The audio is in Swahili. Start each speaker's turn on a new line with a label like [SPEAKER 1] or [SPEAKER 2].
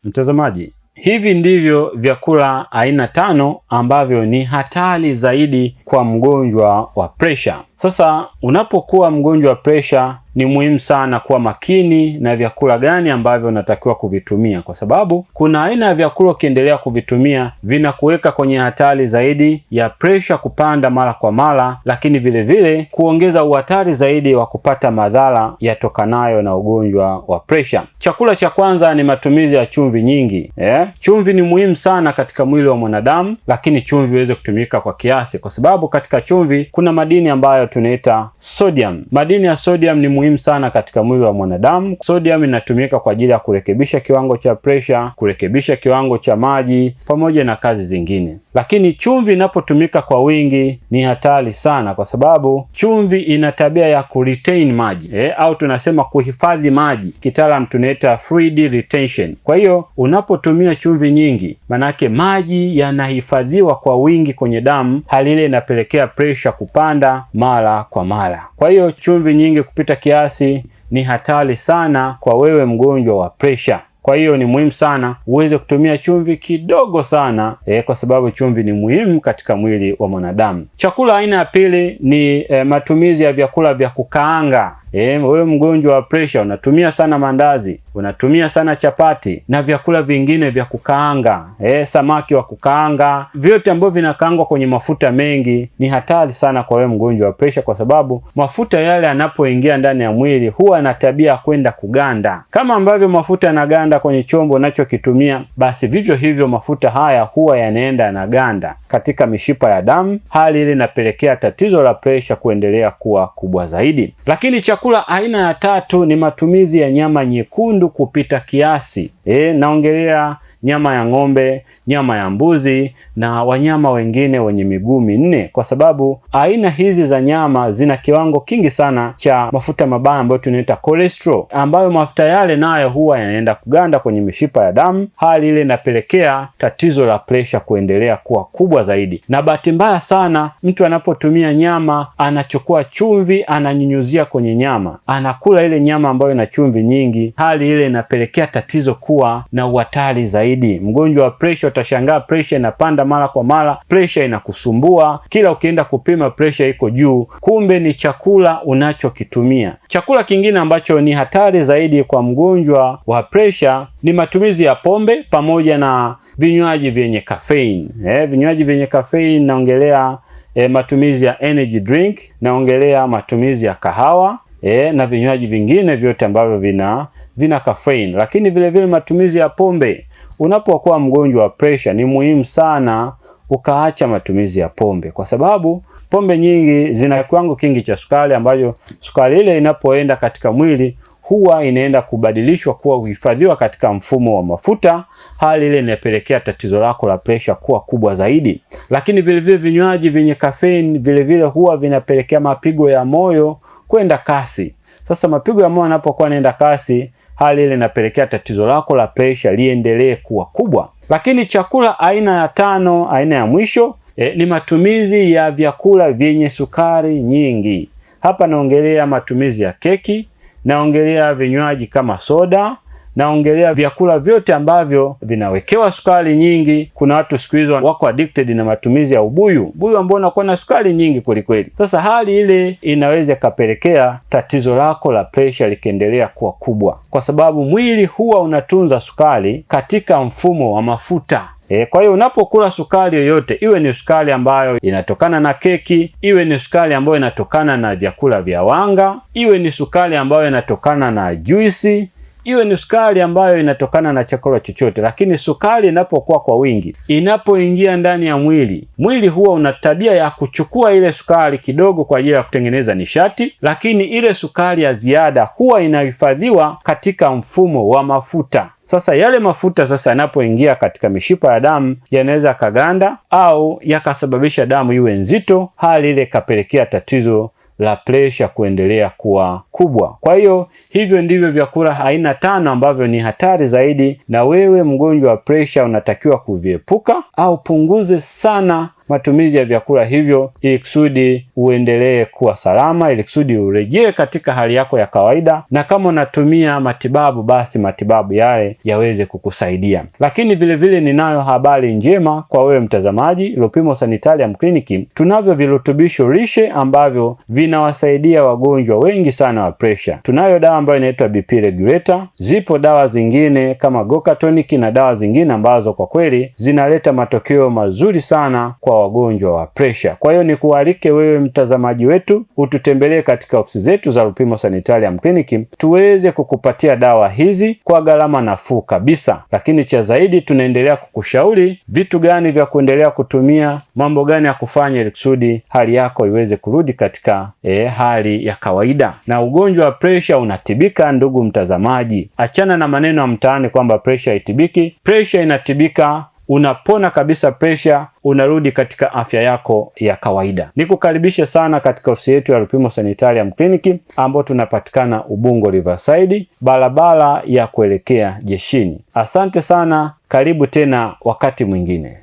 [SPEAKER 1] Mtazamaji, hivi ndivyo vyakula aina 5 ambavyo ni hatari zaidi kwa mgonjwa wa presha. Sasa unapokuwa mgonjwa wa presha, ni muhimu sana kuwa makini na vyakula gani ambavyo unatakiwa kuvitumia, kwa sababu kuna aina ya vyakula ukiendelea kuvitumia vinakuweka kwenye hatari zaidi ya presha kupanda mara kwa mara, lakini vile vile kuongeza uhatari zaidi wa kupata madhara yatokanayo na ugonjwa wa presha. Chakula cha kwanza ni matumizi ya chumvi nyingi. Chumvi ni muhimu sana katika mwili wa mwanadamu, lakini chumvi iweze kutumika kwa kiasi, kwa sababu katika chumvi kuna madini ambayo tunaita sodium. Madini ya sodium ni muhimu sana katika mwili wa mwanadamu. Sodium inatumika kwa ajili ya kurekebisha kiwango cha presha, kurekebisha kiwango cha maji pamoja na kazi zingine. Lakini chumvi inapotumika kwa wingi ni hatari sana, kwa sababu chumvi ina tabia ya kuretain maji, au tunasema kuhifadhi maji. Kitaalamu tunaita fluid retention. Kwa hiyo unapotumia chumvi nyingi, manake maji yanahifadhiwa kwa wingi kwenye damu, hali ile inapelekea presha kupanda mara kwa mara. Kwa hiyo chumvi nyingi kupita kiasi ni hatari sana kwa wewe mgonjwa wa presha. Kwa hiyo ni muhimu sana uweze kutumia chumvi kidogo sana, kwa sababu chumvi ni muhimu katika mwili wa mwanadamu. Chakula aina ya pili ni matumizi ya vyakula vya kukaanga. Wewe mgonjwa wa presha unatumia sana mandazi, unatumia sana chapati na vyakula vingine vya kukaanga, samaki wa kukaanga, vyote ambavyo vinakaangwa kwenye mafuta mengi ni hatari sana kwa wewe mgonjwa wa presha, kwa sababu mafuta yale yanapoingia ndani ya mwili huwa na tabia ya kwenda kuganda. Kama ambavyo mafuta yanaganda kwenye chombo unachokitumia, basi vivyo hivyo mafuta haya huwa yanaenda yanaganda katika mishipa ya damu, hali ile inapelekea tatizo la presha kuendelea kuwa kubwa zaidi. Lakini chakula aina ya 3 ni matumizi ya nyama nyekundu kupita kiasi. Naongelea nyama ya ng'ombe, nyama ya mbuzi na wanyama wengine wenye miguu minne, kwa sababu aina hizi za nyama zina kiwango kingi sana cha mafuta mabaya ambayo tunaita cholesterol, ambayo mafuta yale nayo huwa yanaenda kuganda kwenye mishipa ya damu, hali ile inapelekea tatizo la presha kuendelea kuwa kubwa zaidi. Na bahati mbaya sana, mtu anapotumia nyama anachukua chumvi ananyunyuzia kwenye nyama, anakula ile nyama ambayo ina chumvi nyingi, hali ile inapelekea tatizo kuwa na uhatari zaidi. Mgonjwa wa presha utashangaa presha inapanda mara kwa mara, presha inakusumbua, kila ukienda kupima presha iko juu, kumbe ni chakula unachokitumia. Chakula kingine ambacho ni hatari zaidi kwa mgonjwa wa presha ni matumizi ya pombe pamoja na vinywaji vyenye caffeine. Vinywaji vyenye caffeine naongelea matumizi ya energy drink, naongelea matumizi ya kahawa na vinywaji vingine vyote ambavyo vina caffeine. Lakini vile vile matumizi ya pombe. Unapokuwa mgonjwa wa presha ni muhimu sana ukaacha matumizi ya pombe, kwa sababu pombe nyingi zina kiwango kingi cha sukari, ambayo sukari ile inapoenda katika mwili huwa inaenda kubadilishwa kuwa kuhifadhiwa katika mfumo wa mafuta, hali ile inapelekea tatizo lako la presha kuwa kubwa zaidi. Lakini vile vile vinywaji vyenye caffeine vile vile huwa vinapelekea mapigo ya moyo kwenda kasi. Sasa mapigo ya moyo yanapokuwa yanaenda kasi, hali ile inapelekea tatizo lako la presha liendelee kuwa kubwa. Lakini chakula aina ya 5, aina ya mwisho, ni matumizi ya vyakula vyenye sukari nyingi. Hapa naongelea matumizi ya keki, naongelea vinywaji kama soda, naongelea vyakula vyote ambavyo vinawekewa sukari nyingi. Kuna watu siku hizo wako addicted na matumizi ya ubuyu ambao unakuwa na sukari nyingi kweli. Sasa hali ile inaweza kapelekea tatizo lako la presha likiendelea kuwa kubwa, kwa sababu mwili huwa unatunza sukari katika mfumo wa mafuta. Kwa hiyo unapokula sukari yoyote, iwe ni sukari ambayo inatokana na keki, iwe ni sukari ambayo inatokana na vyakula vya wanga, iwe ni sukari ambayo inatokana na juisi, iwe ni sukari ambayo inatokana na chakula chochote, lakini sukari inapokuwa kwa wingi, inapoingia ndani ya mwili huwa una tabia ya kuchukua ile sukari kidogo kwa ajili ya kutengeneza nishati, lakini ile sukari ya ziada huwa inahifadhiwa katika mfumo wa mafuta. Sasa yale mafuta sasa yanapoingia katika mishipa ya damu yanaweza kaganda au yakasababisha damu iwe nzito, hali ile kapelekea tatizo la presha kuendelea kuwa kubwa. Kwa hiyo hivyo ndivyo vyakula aina 5 ambavyo ni hatari zaidi, na wewe mgonjwa wa presha unatakiwa kuviepuka au punguze sana matumizi ya vyakula hivyo ili kusudi uendelee kuwa salama, ili kusudi urejee katika hali yako ya kawaida, na kama unatumia matibabu basi matibabu yae yaweze kukusaidia. Lakini vile vile ninayo habari njema kwa wewe mtazamaji. Lupimo Sanitarium Clinic tunavyo virutubisho lishe ambavyo vinawasaidia wagonjwa wengi sana wa pressure. Tunayo dawa ambayo inaitwa BP Regulator, zipo dawa zingine kama Goka Tonic na dawa zingine ambazo kwa kweli zinaleta matokeo mazuri sana kwa wagonjwa wa pressure. Kwa hiyo nikualike wewe mtazamaji wetu ututembelee katika ofisi zetu za Lupimo Sanitarium Clinic tuweze kukupatia dawa hizi kwa gharama nafuu kabisa. Lakini cha zaidi, tunaendelea kukushauri vitu gani vya kuendelea kutumia, mambo gani ya kufanya ili kusudi hali yako iweze kurudi katika hali ya kawaida. Na ugonjwa wa pressure unatibika ndugu mtazamaji. Achana na maneno ya mtaani kwamba pressure haitibiki. Pressure inatibika. Unapona kabisa pressure, unarudi katika afya yako ya kawaida. Nikukaribisha sana katika ofisi yetu ya Lupimo Sanitarium Clinic ambapo tunapatikana Ubungo Riverside, barabara ya kuelekea jeshini. Asante sana, karibu tena wakati mwingine.